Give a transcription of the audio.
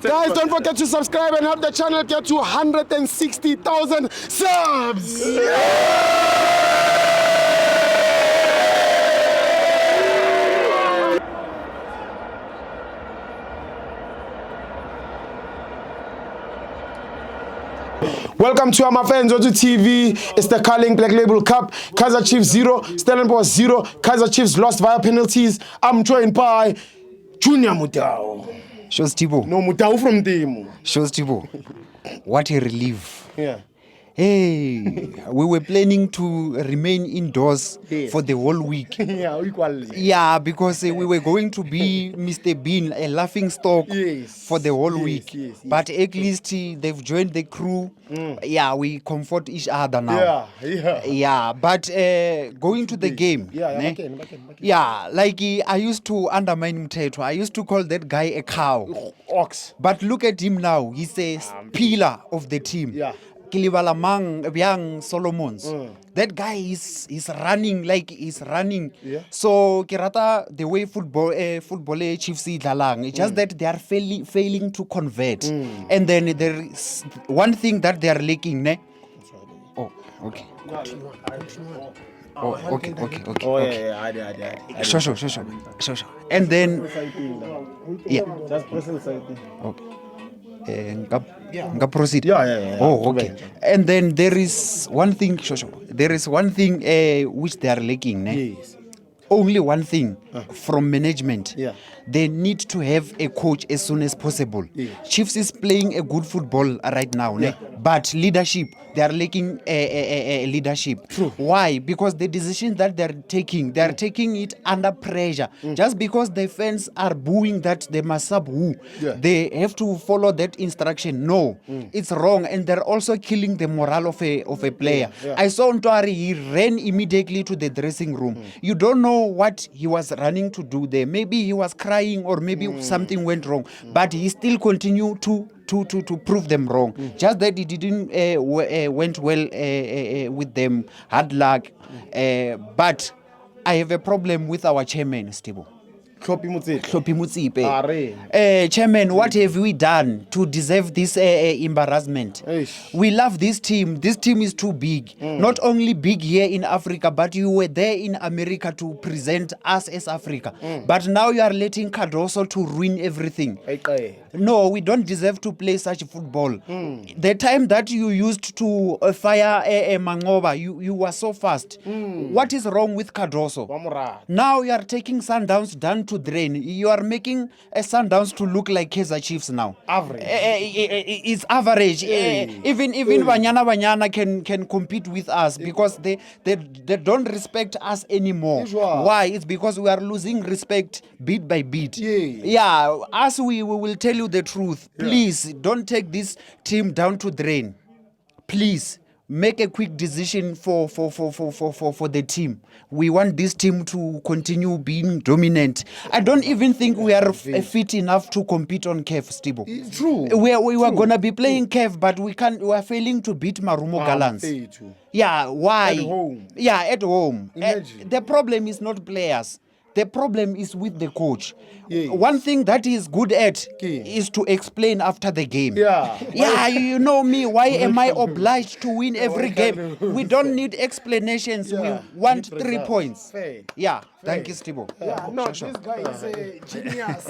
Guys, don't forget to subscribe and help the channel get to 160,000 subs. Welcome to our FANS Wethu TV. It's the Carling Black Label Cup. Kaizer Chiefs 0, Stellenbosch 0. Kaizer Chiefs lost via penalties. I'm joined by Junior Mutau. Shows Tibo. No, Mutau from Demo. Shows Tibo. What a relief. Yeah. Hey, we were planning to remain indoors for the whole week. Yeah, equally. Yeah, because we were going to be Mr. Bean, a laughing stock for the whole week. Yes. But at least they've joined the crew. Yeah, we comfort each other now. Yeah, but going to the game. Yeah, like I used to undermine Mteto. I used to call that guy a cow. Ox. But look at him now. He's a pillar of the team. Yeah. Kilibalamang Biang Solomons. That guy is running like he's running. Yeah. So Kirata, the way football Chiefs dalang, it's just that they are failing to convert. And then there is one thing that they are lacking, ne? Oh, okay. Oh, okay. Oh, yeah. Sure. And then yeah. Just press the side. Okay. Proceed. Yeah. Oh, okay. And then there is one thing, there is one thing which they are lacking. Yes. Only one thing from management. Yeah. They need to have a coach as soon as possible. Yeah. Chiefs is playing a good football right now, but leadership, they are lacking leadership. True. Why? Because the decision that they are taking it under pressure. Just because the fans are booing that they must sub who, they have to follow that instruction. No, it's wrong, and they're also killing the morale of a player. I saw Ntoari, he ran immediately to the dressing room. You don't know what he was running to do there. Maybe he was crying, or maybe something went wrong, but he still continued to prove them wrong. Just that it didn't went well with them. Hard luck. But I have a problem with our chairman, Steve. Hlophi Motsipe. Chairman, what have we done to deserve this embarrassment? We love this team. This team is too big. Not only big here in Africa, but you were there in America to present us as Africa. But now you are letting Cardoso to ruin everything. No, we don't deserve to play such football. The time that you used to fire Mangoba, you were so fast. What is wrong with Cardoso? Now you are taking Sundowns down to drain. You are making a Sundowns to look like Kaizer Chiefs now. Average. It's average. Even Banyana can compete with us because they don't respect us anymore. Why? It's because we are losing respect bit by bit. Yeah, as we will tell you the truth. Please don't take this team down to drain. Please make a quick decision for the team. We want this team to continue being dominant. I don't even think we are fit enough to compete on CAF, Steve. True. We were gonna be playing CAF, but we are failing to beat Marumo Gallants. Yeah, why? At home. Yeah, at home. Imagine. The problem is not players. The problem is with the coach. One thing that he's good at is to explain after the game. Yeah, you know me. Why am I obliged to win every game? We don't need explanations. We want 3 points. Yeah, thank you, Steve. No, this guy is a genius.